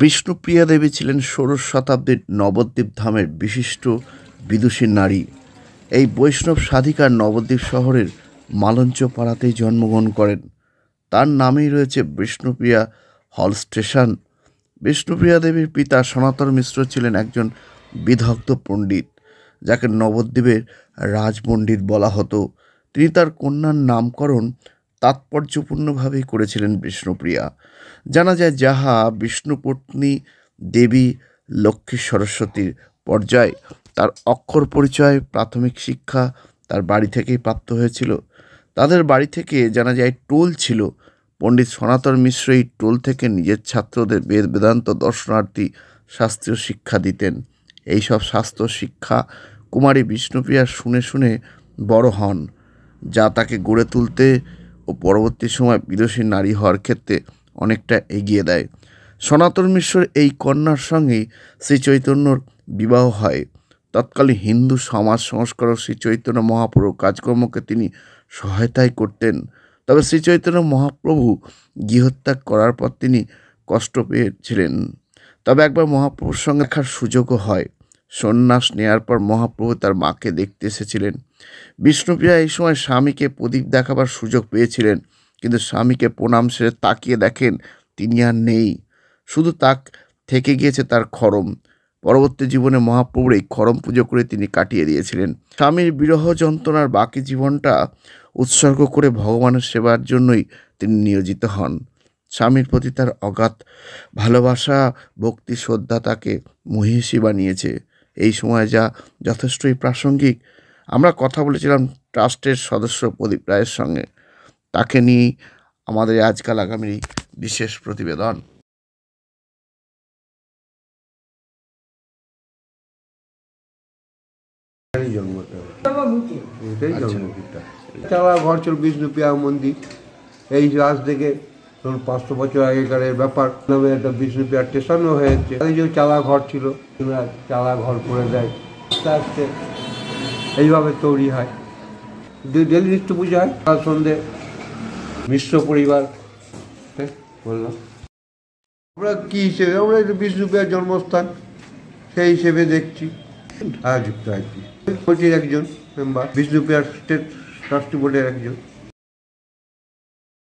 বিষ্ণুপ্রিয়া দেবী ছিলেন ষোড়শ শতাব্দীর নবদ্বীপ ধামের বিশিষ্ট বিদুষী নারী। এই বৈষ্ণব সাধিকা নবদ্বীপ শহরের মালঞ্চ পাড়াতেই জন্মগ্রহণ করেন। তার নামেই রয়েছে বিষ্ণুপ্রিয়া হল স্টেশন। বিষ্ণুপ্রিয়া দেবীর পিতা সনাতন মিশ্র ছিলেন একজন বিদগ্ধ পণ্ডিত, যাকে নবদ্বীপের রাজপণ্ডিত বলা হতো। তিনি তার কন্যার নামকরণ তাৎপর্যপূর্ণভাবেই করেছিলেন বিষ্ণুপ্রিয়া। জানা যায় যাহা বিষ্ণুপত্নী দেবী লক্ষ্মী সরস্বতীর পর্যায়। তার অক্ষর পরিচয় প্রাথমিক শিক্ষা তার বাড়ি থেকেই প্রাপ্ত হয়েছিল। তাদের বাড়ি থেকে জানা যায় টোল ছিল। পণ্ডিত সনাতন মিশ্র এই টোল থেকে নিজের ছাত্রদের বেদ বেদান্ত দর্শনার্থী শাস্ত্রীয় শিক্ষা দিতেন। এইসব শাস্ত্র শিক্ষা কুমারী বিষ্ণুপ্রিয়া শুনে শুনে বড় হন, যা তাকে গড়ে তুলতে ও পরবর্তী সময় বিদুষী নারী হওয়ার ক্ষেত্রে অনেকটা এগিয়ে দেয়। সনাতন মিশ্রের এই কন্যার সঙ্গেই শ্রীচৈতন্যর বিবাহ হয়। তৎকালীন হিন্দু সমাজ সংস্কারক শ্রীচৈতন্য মহাপ্রভু কাজকর্মকে তিনি সহায়তাই করতেন। তবে শ্রীচৈতন্য মহাপ্রভু গৃহত্যাগ করার পর তিনি কষ্ট পেয়েছিলেন। তবে একবার মহাপ্রভুর সঙ্গে দেখার সুযোগও হয়। সন্ন্যাস নেয়ার পর মহাপ্রভু তার মাকে দেখতে এসেছিলেন। বিষ্ণুপ্রিয়া এই সময় স্বামীকে প্রদীপ দেখাবার সুযোগ পেয়েছিলেন, কিন্তু স্বামীকে প্রণাম সেরে তাকিয়ে দেখেন তিনি আর নেই, শুধু তাক থেকে গিয়েছে তার খড়ম। পরবর্তী জীবনে মহাপ্রভুর এই খড়ম পুজো করে তিনি কাটিয়ে দিয়েছিলেন। স্বামীর বিরহ যন্ত্রণার বাকি জীবনটা উৎসর্গ করে ভগবানের সেবার জন্যই তিনি নিয়োজিত হন। স্বামীর প্রতি তার অগাধ ভালোবাসা, ভক্তি, শ্রদ্ধা তাকে মহিষী বানিয়েছে। এই সময় যা যথেষ্টই প্রাসঙ্গিক। আমরা কথা বলেছিলাম ট্রাস্টের সদস্য প্রদীপ রায়ের সঙ্গে। তাকে নিয়ে আমাদের আজকাল আগামী বিশেষ প্রতিবেদন। চালা ঘর ছিল বিষ্ণুপ্রিয়া মন্দির। এই আজ থেকে ধরুন 500 বছর আগেকার ব্যাপার। নামে একটা বিষ্ণুপ্রিয়া স্টেশনও হয়েছে। এই যে চালা ঘর ছিল, চালা ঘর করে দেয়, আস্তে আস্তে এইভাবে তৈরি হয়। ডেলি নিত্য পুজো হয়। কাল সন্ধ্যে মিশ্র পরিবার বললাম আমরা কী হিসেবে, আমরা একটু বিষ্ণুপ্রিয়ার জন্মস্থান সেই হিসেবে দেখছি। যুক্ত আছি কমিটির একজন মেম্বার, বিষ্ণুপ্রিয়ার স্টেট ট্রাস্টি বোর্ডের একজন।